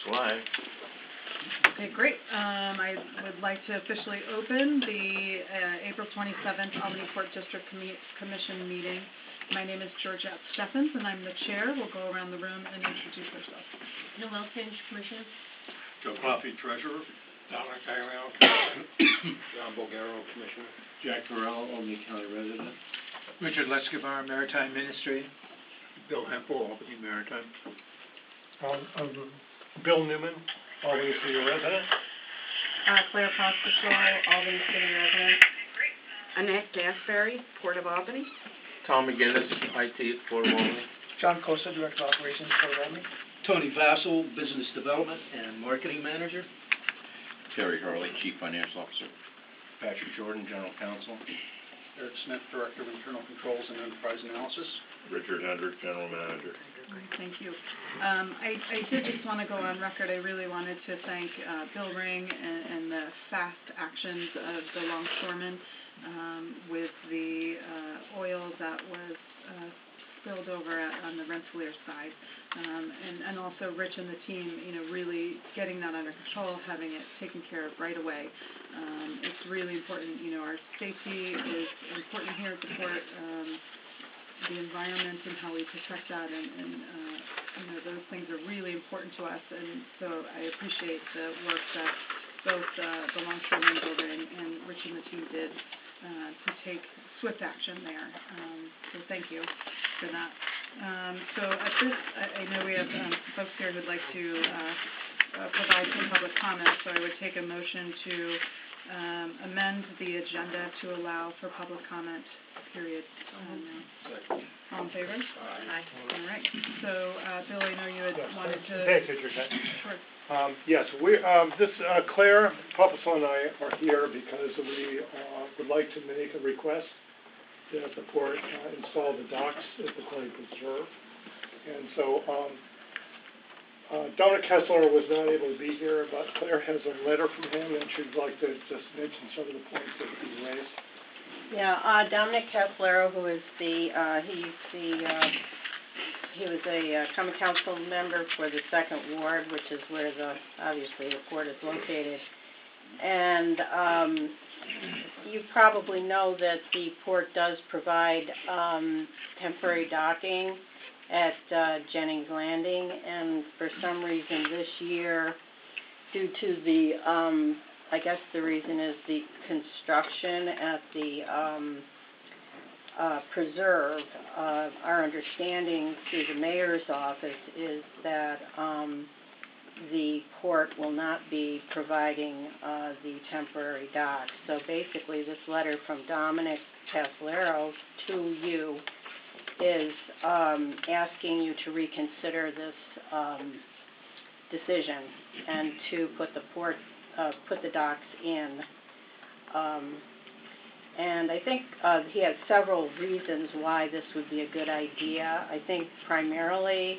live. Okay, great. I would like to officially open the April 27th Albany Port District Commission meeting. My name is Georgette Steffens, and I'm the chair. We'll go around the room and introduce ourselves. Noel Finch, Commissioner. Joe Coffey, Treasurer. Dominic Iarell, Commissioner. John Bulgaro, Commissioner. Jack Correll, Albany County resident. Richard Lescabar, Maritime Ministry. Bill Hempel, Albany Maritime. Bill Newman, Albany City resident. Claire Pospisil, Albany City resident. Annette Gasberry, Port of Albany. Tom McGinnis, IT, Port of Albany. John Costa, Director of Operations, Port of Albany. Tony Vassell, Business Development and Marketing Manager. Terry Hurley, Chief Financial Officer. Patrick Jordan, General Counsel. Eric Smith, Director of Internal Controls and Enterprise Analysis. Richard Hendrick, General Manager. Great, thank you. I did just want to go on record. I really wanted to thank Bill Ring and the fast actions of the longshoremen with the oil that was spilled over on the Rensselaer side, and also Rich and the team, really getting that under control, having it taken care of right away. It's really important. Our safety is important here at the port. The environment and how we protect that, and those things are really important to us. And so I appreciate the work that both the longshoremen Bill Ring and Rich and the team did to take swift action there. So thank you for that. So at this, I know we have folks here who'd like to provide some public comment, so I would take a motion to amend the agenda to allow for public comment, period. All in favor? Aye. All right. So, Bill, I know you had wanted to... Thank you, Georgette. Sure. Yes, Claire Pospisil and I are here because we would like to make a request that the port install the docks at the Clay Preserve. And so Dominic Kessler was not able to be here, but Claire has a letter from him, and she'd like to just mention some of the points that he raised. Yeah, Dominic Kessler, who is he was a common council member for the 2nd Ward, which is where obviously the port is located. And you probably know that the port does provide temporary docking at Jennings Landing, and for some reason this year, due to the I guess the reason is the construction at the preserve. Our understanding through the mayor's office is that the port will not be providing the temporary docks. So basically this letter from Dominic Casolaro to you is asking you to reconsider this decision and to put the docks in. And I think he has several reasons why this would be a good idea. I think primarily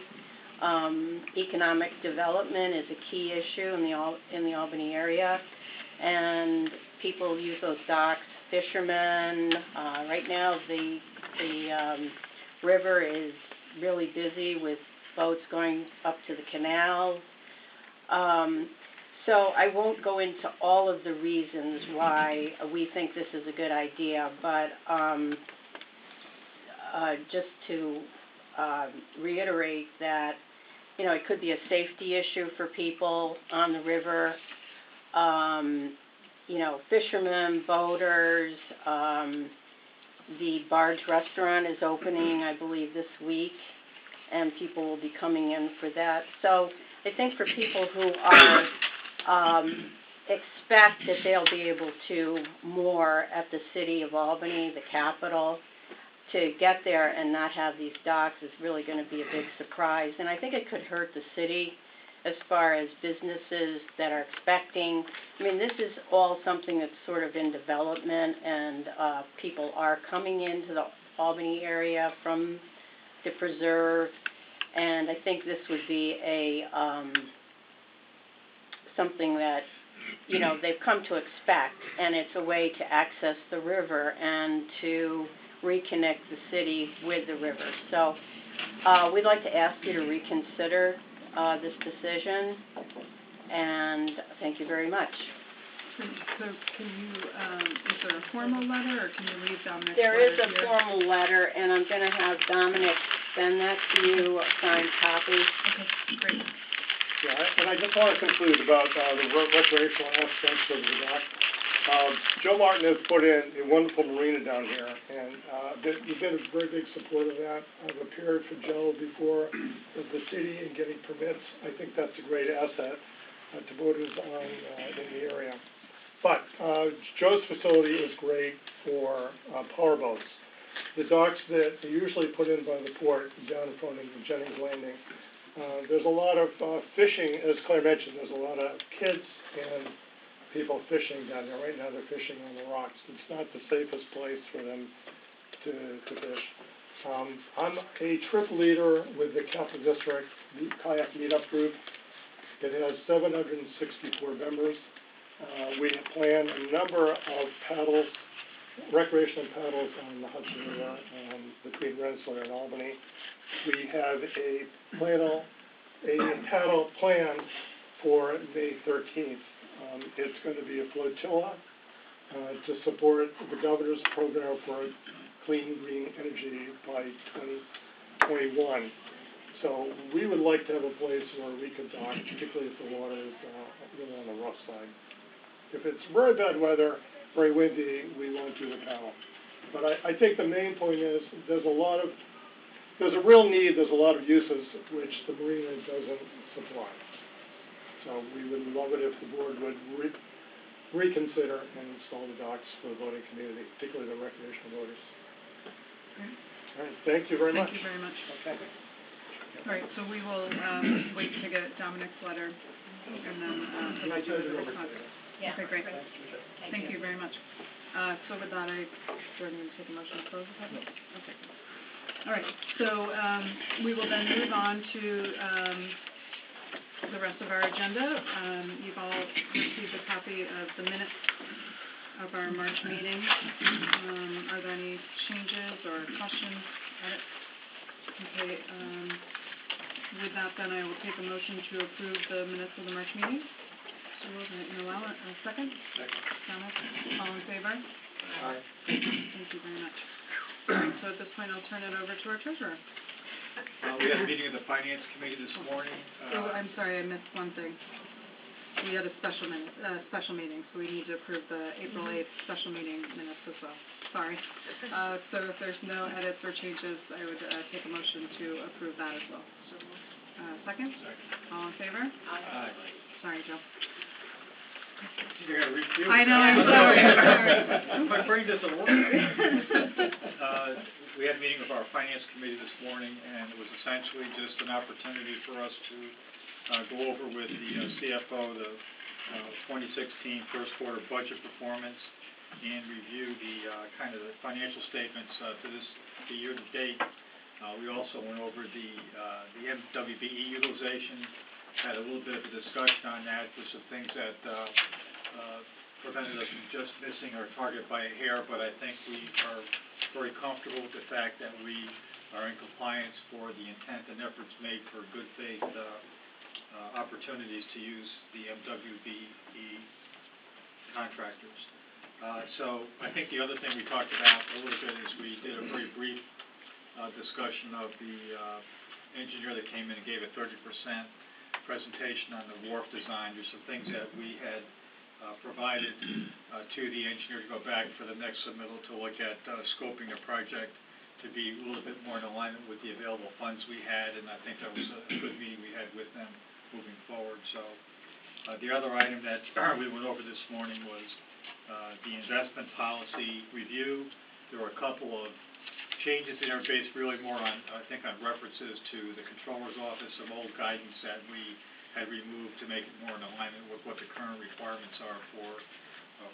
economic development is a key issue in the Albany area, and people use those docks. Fishermen, right now the river is really busy with boats going up to the canals. So I won't go into all of the reasons why we think this is a good idea, but just to reiterate that, it could be a safety issue for people on the river, fishermen, boaters. The Barge Restaurant is opening, I believe, this week, and people will be coming in for that. So I think for people who are expect that they'll be able to moor at the city of Albany, the capital, to get there and not have these docks is really going to be a big surprise. And I think it could hurt the city as far as businesses that are expecting. I mean, this is all something that's sort of in development, and people are coming into the Albany area from the preserve, and I think this would be a something that they've come to expect, and it's a way to access the river and to reconnect the city with the river. So we'd like to ask you to reconsider this decision, and thank you very much. So can you, is there a formal letter, or can you read Dominic's There letter is a here? formal letter, and I'm going to have Dominic send that to you, a signed copy. Okay, great. Yeah, and I just want to conclude about the recreational aspects of the dock. Joe Martin has put in a wonderful marina down here, and you've been a very big supporter of that. I've appeared for Joe before the city in getting permits. I think that's a great asset to voters in the area. But Joe's facility is great for power boats. The docks that are usually put in by the port down in front of the Jennings Landing, there's a lot of fishing, as Claire mentioned. There's a lot of kids and people fishing down there. Right now they're fishing on the rocks. It's not the safest place for them to fish. I'm a trip leader with the Capital District Kayak Meetup Group. It has 764 members. We plan a number of paddles, recreational paddles on the Hudson River between Rensselaer and Albany. We have a paddle planned for May 13th. It's going to be a flotilla to support the governor's program for clean green energy by 2021. So we would like to have a place where we could dock, particularly if the water is really on the rough side. If it's very bad weather, very windy, we won't do the paddle. But I think the main point is there's a real need, there's a lot of uses which the marina doesn't supply. So we would love it if the board would reconsider and install the docks for the voting community, particularly the recreational voters. Great. All right, thank you very much. Thank you very much. Okay. All right, so we will wait to get Dominic's letter, and then provide you with a response. Yeah. Okay, great. Thank you very much. So with that, do I need to take a motion to close the public? Okay. All right, so we will then move on to the rest of our agenda. You've all received a copy of the minutes of our March meeting. Are there any changes or questions? Okay, with that, then I will take a motion to approve the minutes of the March meeting. Noel, a second? Second. Donald, all in favor? Aye. Thank you very much. All right, so at this point, I'll turn it over to our treasurer. We had a meeting of the finance committee this morning. Oh, I'm sorry, I missed one thing. We had a special meeting, so we need to approve the April 8th special meeting minutes as well. Sorry. So if there's no edits or changes, I would take a motion to approve that as well. Second? Second. All in favor? Aye. Sorry, Joe. You gotta review. I know, I'm sorry. My brain doesn't work. We had a meeting with our finance committee this morning, and it was essentially just an opportunity for us to go over with the CFO the 2016 first quarter budget performance and review the kind of the financial statements for the year to date. We also went over the MWBE utilization, had a little bit of a discussion on that. There's some things that prevented us from just missing our target by a hair, but I think we are very comfortable with the fact that we are in compliance for the intent and efforts made for good faith opportunities to use the MWBE contractors. So I think the other thing we talked about a little bit is we did a very brief discussion of the engineer that came in and gave a 30% presentation on the wharf design. There's some things that we had provided to the engineer to go back for the next submittal to look at scoping the project to be a little bit more in alignment with the available funds we had, and I think that was a good meeting we had with them moving forward. So the other item that we went over this morning was the investment policy review. There were a couple of changes in there based really more on, I think, on references to the Controller's Office, some old guidance that we had removed to make it more in alignment with what the current requirements are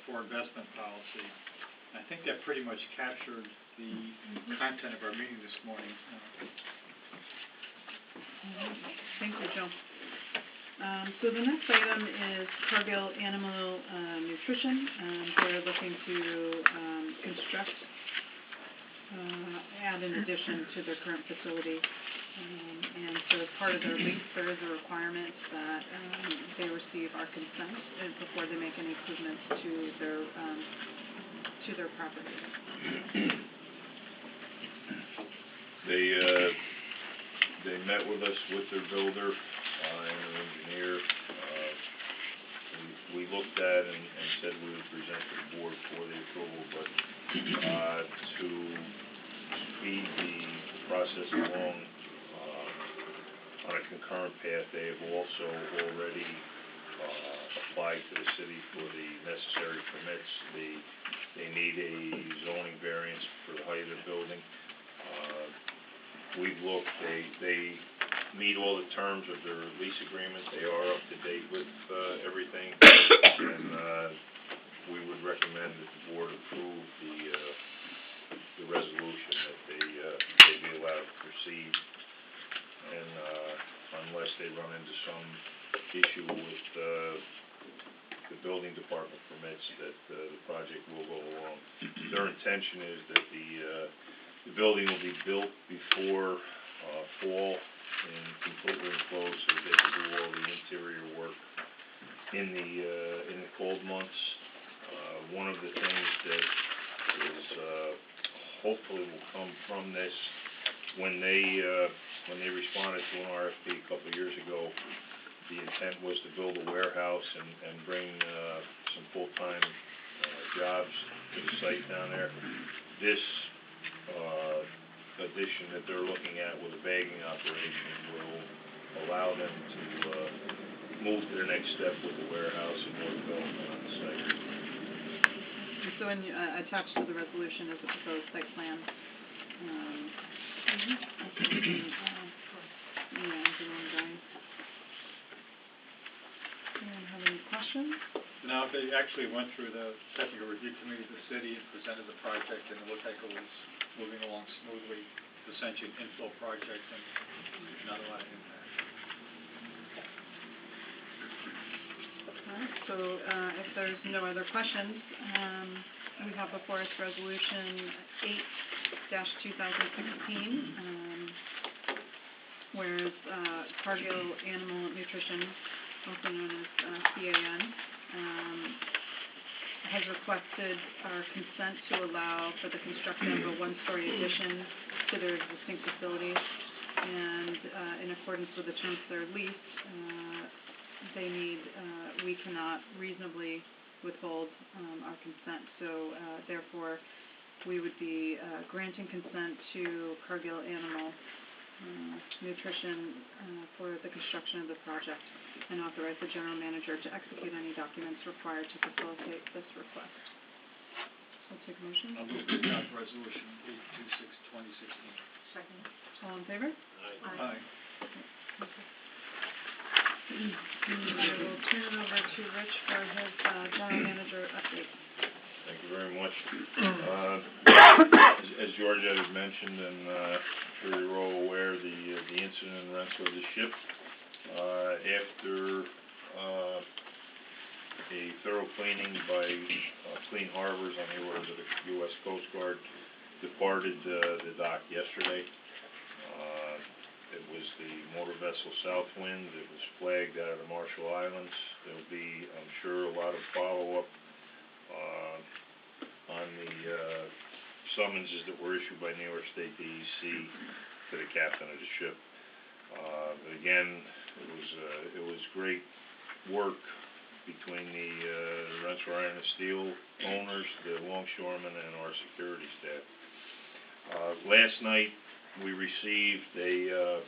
for investment policy. I think that pretty much captured the content of our meeting this morning. Thank you, Joe. So the next item is Cargill Animal Nutrition. They're looking to construct add an addition to their current facility. And so as part of their lease, there is a requirement that they receive our consent before they make any improvements to their property. They met with us with their builder and their engineer. We looked at and said we would present to the board for the approval, but to speed the process along on a concurrent path, they have also already applied to the city for the necessary permits. They need a zoning variance for the height of the building. We've looked, they meet all the terms of their lease agreement. They are up to date with everything, and we would recommend that the board approve the resolution that they be allowed to proceed, and unless they run into some issue with the building department permits, that the project will go along. Their intention is that the building will be built before fall and completely enclosed, so they can do all the interior work in the cold months. One of the things that is hopefully will come from this, when they responded to an RFP a couple of years ago, the intent was to build a warehouse and bring some full-time jobs to the site down there. This addition that they're looking at with a bagging operation will allow them to move to their next step with the warehouse and more development on the site. And so attached to the resolution is a proposed site plan. Anyone have any questions? Now, they actually went through the technical review committee of the city and presented the project, and it looked like it was moving along smoothly, essentially an infill project and not a lot of impact. Alright, so if there's no other questions, we have before us resolution 8-2016, whereas Cargill Animal Nutrition, also known as CAN, has requested our consent to allow for the construction of a one-story addition to their existing facility, and in accordance with the terms of their lease, they need, we cannot reasonably withhold our consent, so therefore we would be granting consent to Cargill Animal Nutrition for the construction of the project, and authorize the general manager to execute any documents required to facilitate this request. So I'll take a motion. I'll move to adopt resolution 826-2016. Second. All in favor? Aye. I will turn it over to Rich for his general manager update. Thank you very much. As Georgia had mentioned, and sure you're all aware, the incident in Rensselaer, the ship, after a thorough cleaning by Clean Harbors on the orders of the U.S. Coast Guard, departed the dock yesterday. It was the motor vessel Southwind. It was flagged out of the Marshall Islands. There will be, I'm sure, a lot of follow-up on the summonses that were issued by New York State DEC to the captain of the ship. But again, it was great work between the Rensselaer Iron and Steel owners, the longshoremen, and our security staff. Last night we received a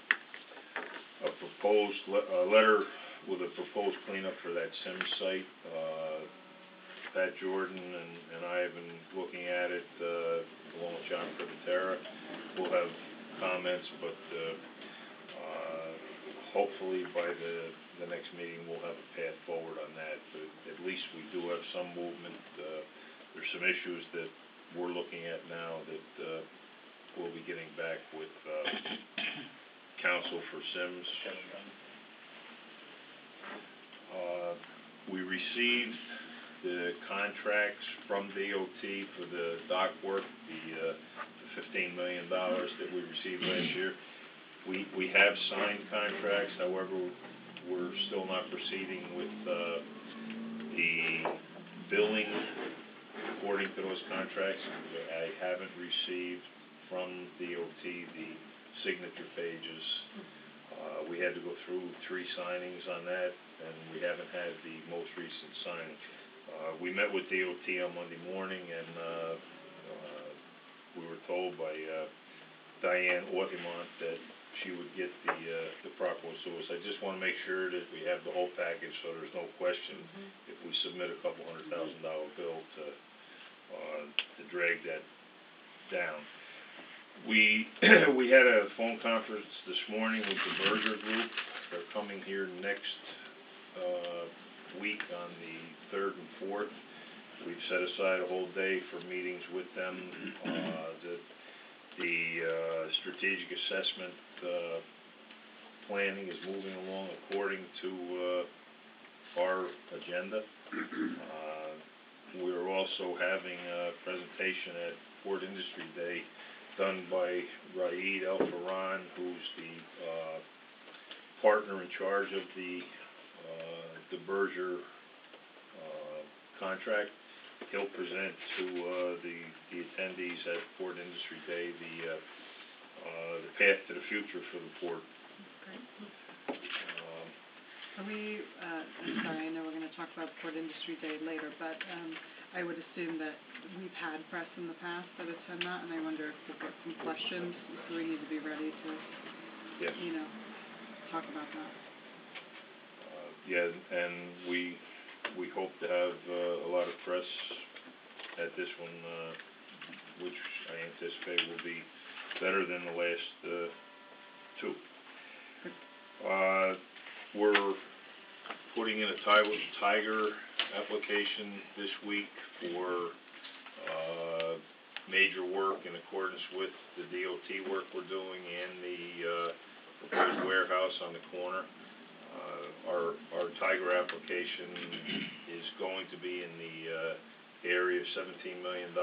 proposed letter with a proposed cleanup for that Sims site. Pat Jordan and I have been looking at it along with John Privatera. We'll have comments, but hopefully by the next meeting we'll have a path forward on that. But at least we do have some movement. There's some issues that we're looking at now that we'll be getting back with counsel for Sims. We received the contracts from DOT for the dock work, the $15 million that we received last year. We have signed contracts, however, we're still not proceeding with the billing according to those contracts. I haven't received from DOT the signature pages. We had to go through 3 signings on that, and we haven't had the most recent signing. We met with DOT on Monday morning, and we were told by Diane Orthimont that she would get the proper one. So I just want to make sure that we have the whole package, so there's no question if we submit a couple $100,000 bill to drag that down. We had a phone conference this morning with the Berger Group. They're coming here next week on the 3rd and 4th. We've set aside a whole day for meetings with them. The strategic assessment planning is moving along according to our agenda. We're also having a presentation at Port Industry Day done by Raed El-Farran, who's the partner in charge of the Berger contract. He'll present to the attendees at Port Industry Day the path to the future for the port. Great. So I'm sorry, I know we're going to talk about Port Industry Day later, but I would assume that we've had press in the past that attend that, and I wonder if we'll get some questions, so we need to be ready to, talk about that. Yeah, and we hope to have a lot of press at this one, which I anticipate will be better than the last 2. We're putting in a Tiger application this week for major work in accordance with the DOT work we're doing and the proposed warehouse on the corner. Our Tiger application is going to be in the area of $17 million.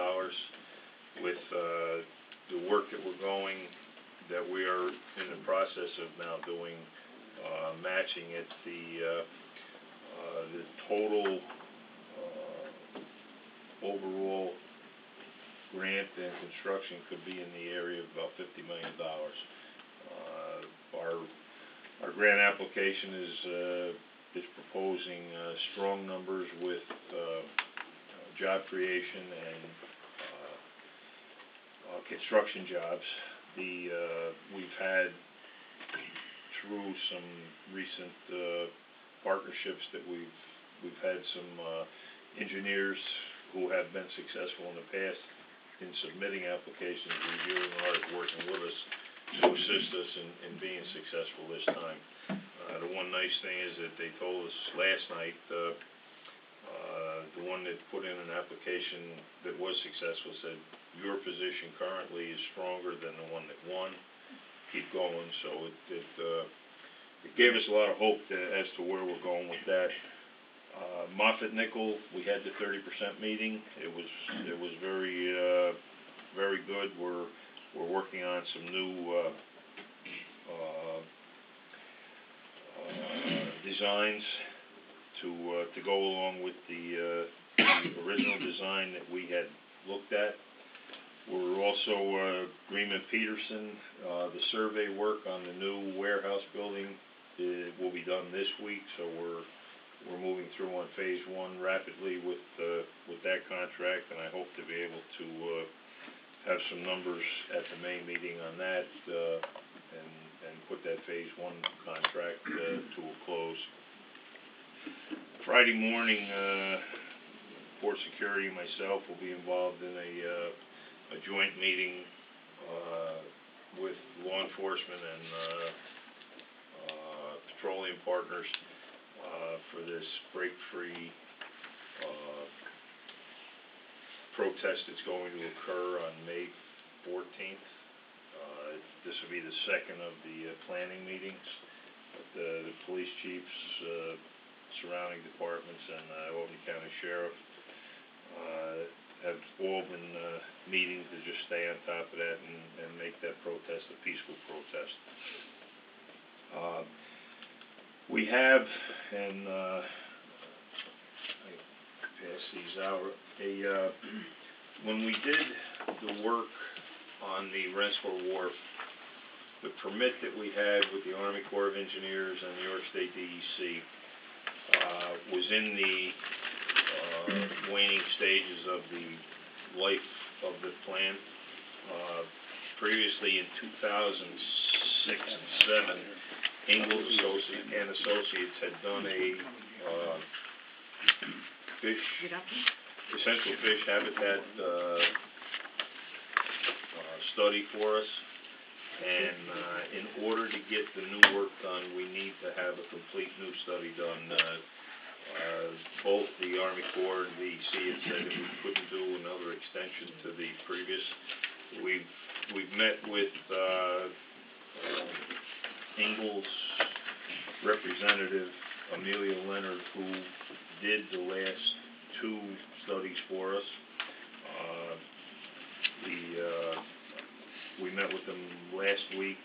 With the work that we are in the process of now doing, matching it, the total overall grant and construction could be in the area of about $50 million. Our grant application is proposing strong numbers with job creation and construction jobs. We've had, through some recent partnerships that we've had some engineers who have been successful in the past in submitting applications, reviewing ours, working with us to assist us in being successful this time. The one nice thing is that they told us last night, the one that put in an application that was successful said, your position currently is stronger than the one that won. Keep going. So it gave us a lot of hope as to where we're going with that. Moffett Nickel, we had the 30% meeting. It was very good. We're working on some new designs to go along with the original design that we had looked at. We're also Greenman Peterson. The survey work on the new warehouse building will be done this week, so we're moving through on phase 1 rapidly with that contract, and I hope to be able to have some numbers at the May meeting on that and put that phase 1 contract to a close. Friday morning, Port Security and myself will be involved in a joint meeting with law enforcement and petroleum partners for this break-free protest that's going to occur on May 14th. This will be the second of the planning meetings. The police chiefs surrounding departments and, Albany County Sheriff, have all been, meeting to just stay on top of that and make that protest a peaceful protest. We have, and, I pass these out, when we did the work on the Rensselaer Wharf, the permit that we had with the Army Corps of Engineers and New York State DEC, was in the, waning stages of the life of the plan. Previously in 2006 and 7, Ingalls Associates had done a, essential fish habitat, study for us. And, in order to get the new work done, we need to have a complete new study done. Both the Army Corps and DEC had said that we couldn't do another extension to the previous. We've met with, Ingalls representative Amelia Leonard, who did the last 2 studies for us. We met with them last week.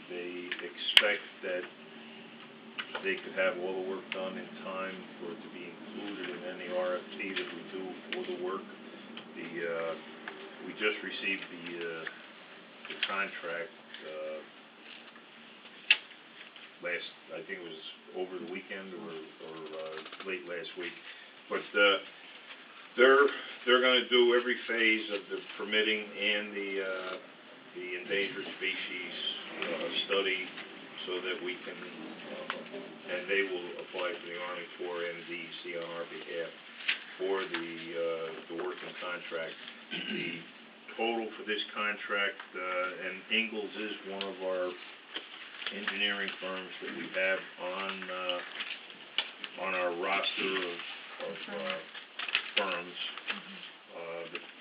They expect that they could have all the work done in time for it to be included in any RFP that we do for the work. We just received the contract, I think it was over the weekend or late last week. But, they're gonna do every phase of the permitting and the endangered species, study so that we can, and they will apply to the Army Corps and DEC on our behalf for the working contract. The total for this contract, and Ingalls is one of our engineering firms that we have on our roster of firms.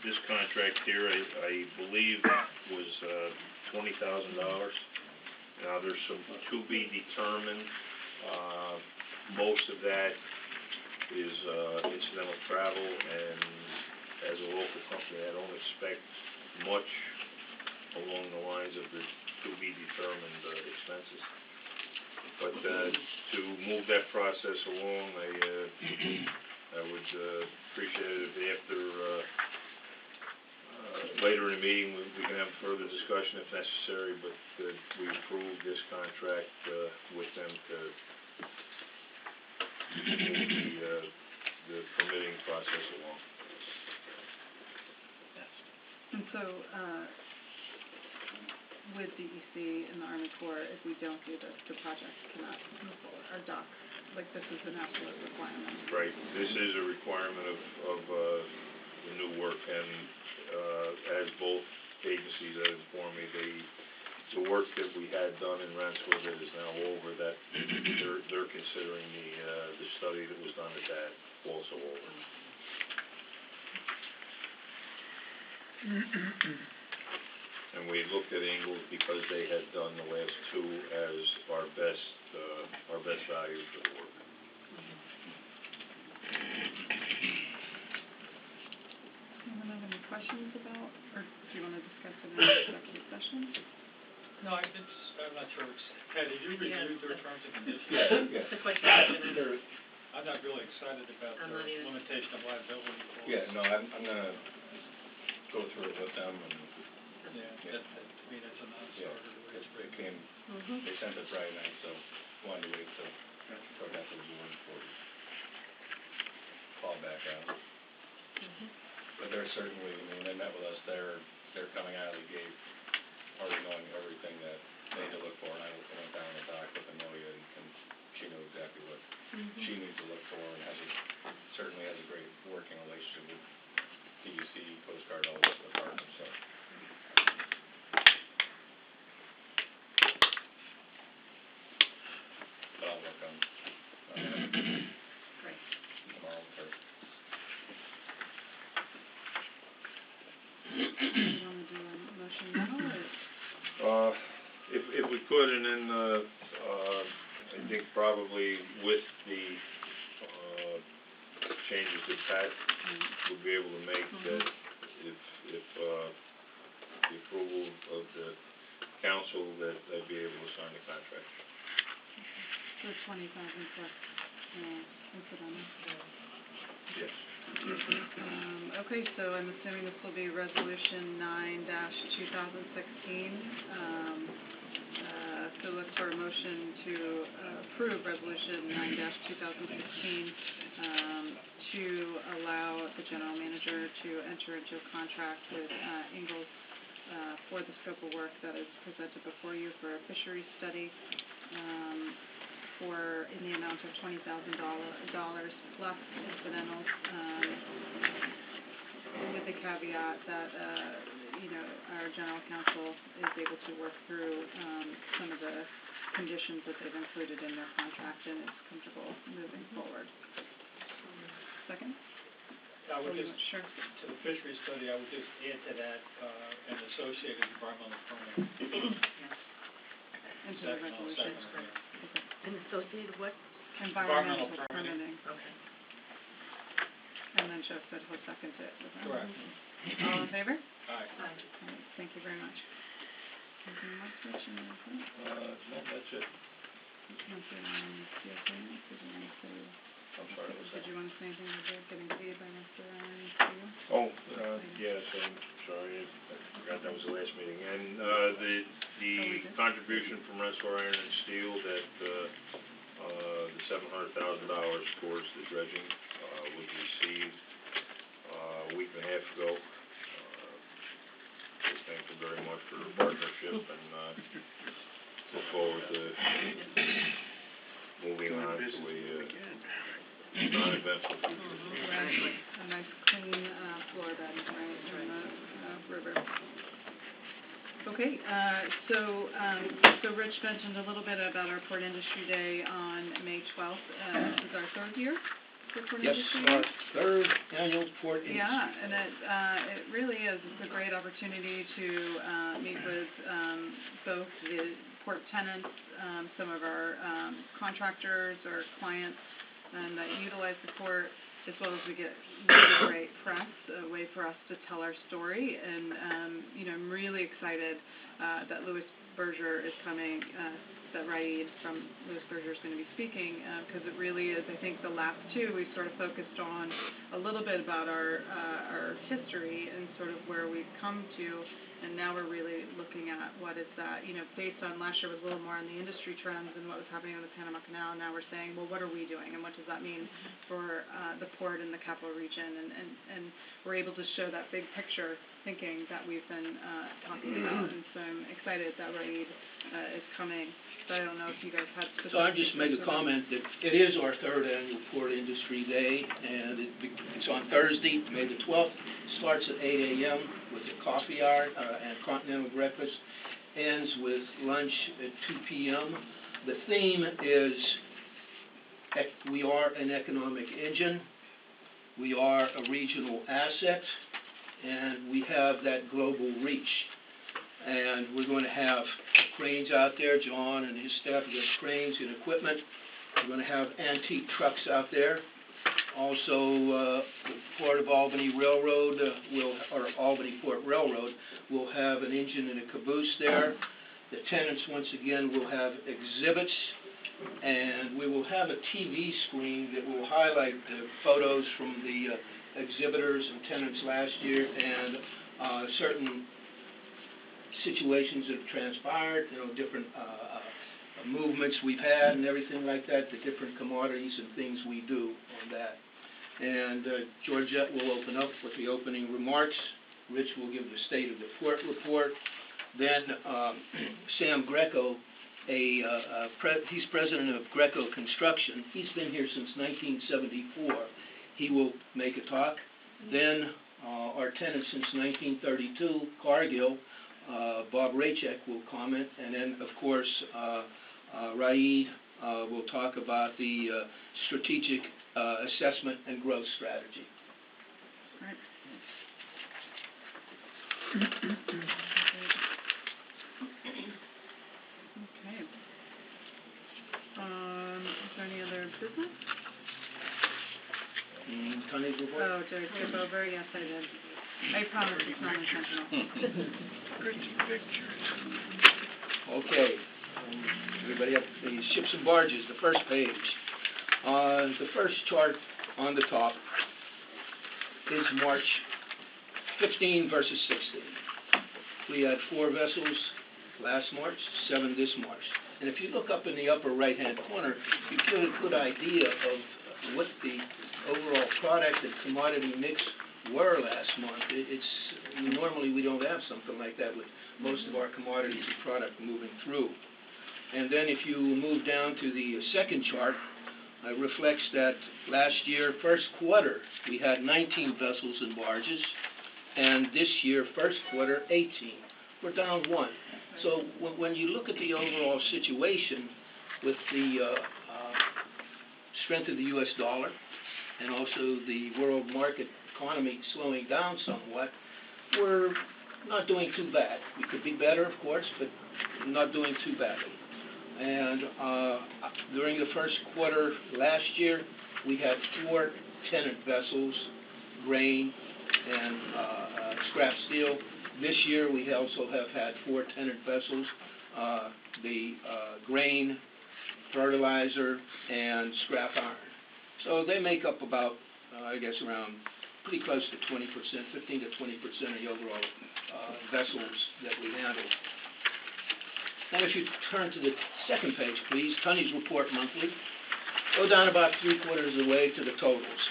This contract here, I believe was, $20,000. Now, there's some to be determined. Most of that is, incidental travel, and as a local company, I don't expect much along the lines of the to be determined, expenses. But, to move that process along, I would, appreciate it if after, later in the meeting, we can have further discussion if necessary, but we approve this contract with them to move the permitting process along. And so, with DEC and the Army Corps, if we don't do this, the project cannot move forward. Our docs, like, this is an absolute requirement. Right, this is a requirement of the new work, and as both agencies have informed me, the work that we had done in Rensselaer that is now over, that they're considering the study that was done at that also over. And we looked at Ingalls because they had done the last 2 as our best value for the work. Anyone have any questions about, or do you want to discuss it in an executive session? No, I'm not sure. Pat, did you review their terms and conditions? It's a question. I'm not really excited about I'm their not either. limitation of liability clause. Yeah, no, I'm gonna go through it with them, and, Yeah, to me, that's a yeah, non-starter. it came, they sent it Friday night, so wanted to wait till I got to the board before we call back out. But they're certainly, when they met with us, they're coming out of the gate already knowing everything that they need to look for, and I went down and talked with Amelia, and she knew exactly what she needs to look for, and certainly has a great working relationship with DEC, Coast Guard, all those departments, so. But I'll work on, Great. tomorrow with her. Do you want to do a motion now, or? If we could, and then, I think probably with the changes that Pat would be able to make, that if, the approval of the council, that they'd be able to sign the contract. For 20,000 plus, incidental. Yes. Okay, so I'm assuming this will be resolution 9-2016. So look for a motion to approve resolution 9-2016, to allow the general manager to enter into a contract with Ingalls for the scope of work that is presented before you for a fisheries study, in the amount of $20,000 plus incidentals, with the caveat that our general counsel is able to work through some of the conditions that they've included in their contract and is comfortable moving forward. Second? I would just, Sure. to the fishery study, I would just add to that, an associated environmental permit. Into the resolution. Second, yeah. And associated what? Environmental permitting. permitting. Okay. And then Jeff said he'll second it. Correct. All in favor? Aye. All right, thank you very much. Anything else, Rich, in your report? No, that's it. Nothing on steel payments, did you want to say? I'm sorry, what's that? Did you want to say anything about getting paid by Mr. Ryan Steel? Oh, yes, I'm sorry, I forgot that was the last meeting. And, the contribution from Rensselaer Iron and Steel that, the $700,000 towards the dredging, was received, a week and a half ago. So thank them very much for their partnership, and, look forward to moving on to a, non-eventful future. Right, a nice clean, floor bed, right, in the, river. Okay, so Rich mentioned a little bit about our Port Industry Day on May 12th. This is our third year for Port Yes, Industry Day? our third annual Port Industry. Yeah, and it really is a great opportunity to meet with both the port tenants, some of our contractors or clients that utilize the port, as well as we get really great press, a way for us to tell our story. And I'm really excited that Louis Berger is coming, that Raid from Louis Berger is going to be speaking, because it really is, I think the last two we've sort of focused on a little bit about our history and sort of where we've come to, and now we're really looking at what is that, based on last year was a little more on the industry trends and what was happening on the Panama Canal. Now we're saying, well, what are we doing and what does that mean for the port and the capital region, and we're able to show that big picture thinking that we've been talking about, and so I'm excited that Raid is coming. So I don't know if you guys had specific. So I'll just make a comment that it is our third annual Port Industry Day, and it's on Thursday, May the 12th. Starts at 8 a.m. with a coffee hour and continental breakfast. Ends with lunch at 2 p.m. The theme is we are an economic engine, we are a regional asset, and we have that global reach. And we're going to have cranes out there. John and his staff have cranes and equipment. We're going to have antique trucks out there. Also, the Port of Albany Railroad, or Albany Port Railroad, will have an engine and a caboose there. The tenants, once again, will have exhibits, and we will have a TV screen that will highlight the photos from the exhibitors and tenants last year, and certain situations that have transpired, different movements we've had and everything like that, the different commodities and things we do on that. And Georgette will open up with the opening remarks. Rich will give the state of the port report. Then Sam Greco, he's president of Greco Construction. He's been here since 1974. He will make a talk. Then our tenant since 1932, Cargill, Bob Raychek will comment, and then of course Raid will talk about the strategic assessment and growth strategy. Right. Okay. Is there any other business? tonnage report? Oh, did I skip over? Yes, I did. I promise it's not intentional. Okay, everybody up, the ships and barges, the first page. The first chart on the top is March 15 versus 16. We had 4 vessels last March, 7 this March. And if you look up in the upper right-hand corner, you get a good idea of what the overall product and commodity mix were last month. Normally we don't have something like that with most of our commodities and product moving through. And then if you move down to the second chart, it reflects that last year, first quarter, we had 19 vessels and barges, and this year, first quarter, 18. We're down 1. So when you look at the overall situation with the strength of the U.S. dollar and also the world market economy slowing down somewhat, we're not doing too bad. We could be better, of course, but not doing too badly. And during the first quarter last year, we had 4 tenant vessels, grain and scrap steel. This year, we also have had 4 tenant vessels, the grain, fertilizer, and scrap iron. So they make up about, I guess, around pretty close to 20%, 15 to 20% of the overall vessels that we handle. Now, if you turn to the second page, please, tonnage report monthly. Go down about 3/4 of the way to the totals.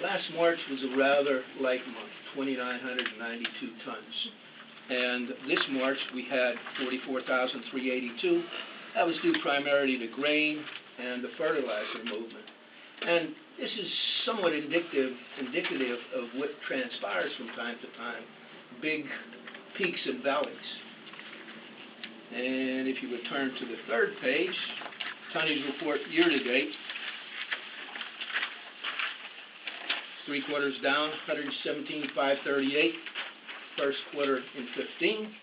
Last March was a rather light month, 2,992 tons. And this March, we had 44,382. That was due primarily to grain and the fertilizer movement. And this is somewhat indicative of what transpires from time to time, big peaks and valleys. And if you return to the third page, tonnage report year-to-date, 3/4 down, 117,538. First quarter in 15,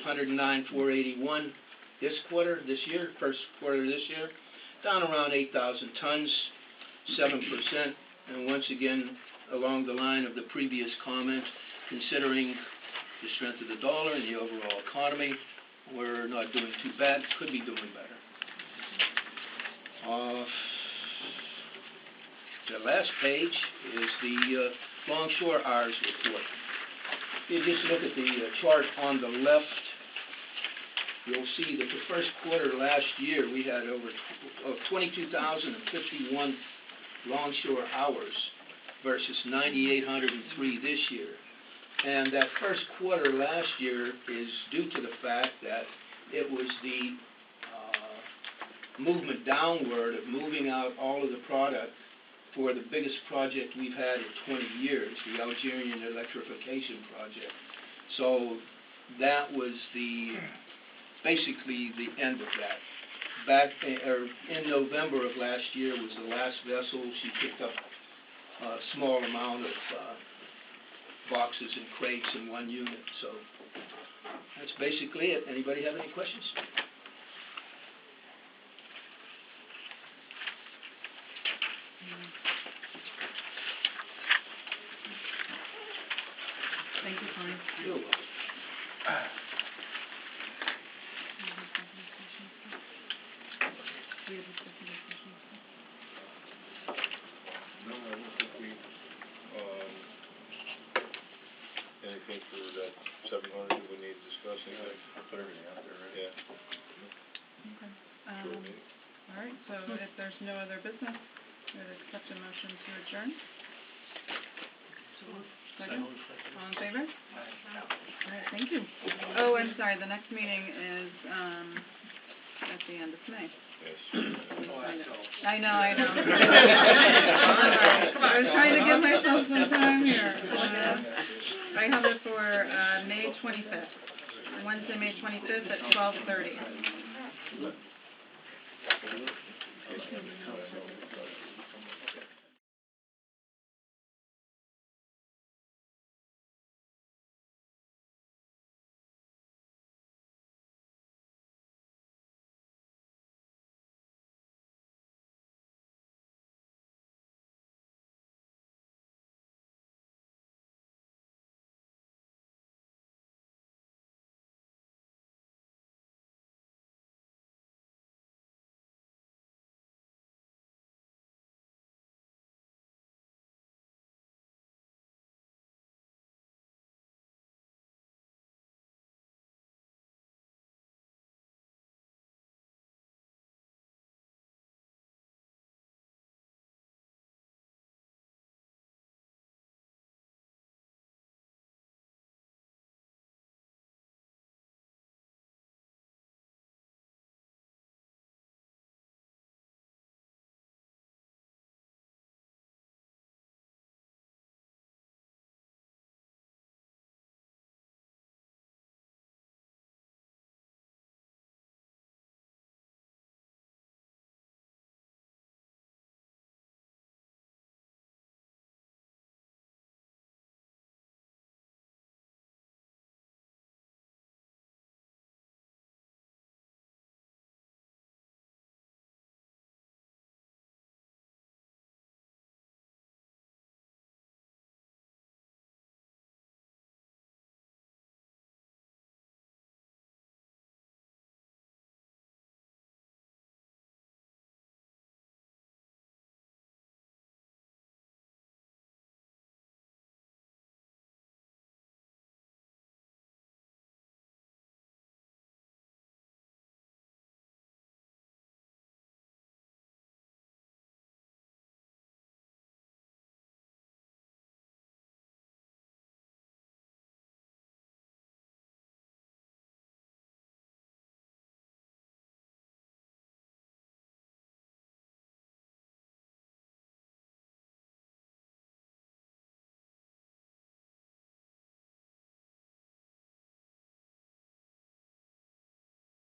109,481. This quarter, this year, first quarter this year, down around 8,000 tons, 7%. And once again, along the line of the previous comment, considering the strength of the dollar and the overall economy, we're not doing too bad, could be doing better. The last page is the longshore hours report. If you just look at the chart on the left, you'll see that the first quarter last year we had over 22,051 longshore hours versus 9,803 this year. And that first quarter last year is due to the fact that it was the movement downward of moving out all of the product for the biggest project we've had in 20 years, the Algerian electrification project. So that was basically the end of that. Back in November of last year was the last vessel. She picked up a small amount of boxes and crates in one unit. So that's basically it. Anybody have any questions? Thank you, Tony. You're welcome. No, I don't think we, anything for that 700 that we need to discuss, anything? Put everything out there, right? Yeah. Okay. All right, so if there's no other business, we would accept a motion to adjourn. Second? All in favor? All right, thank you. Oh, I'm sorry, the next meeting is at the end of May. Yes. I know. I was trying to give myself some time here. I have it for May 25th, Wednesday, May 25th at 12:30.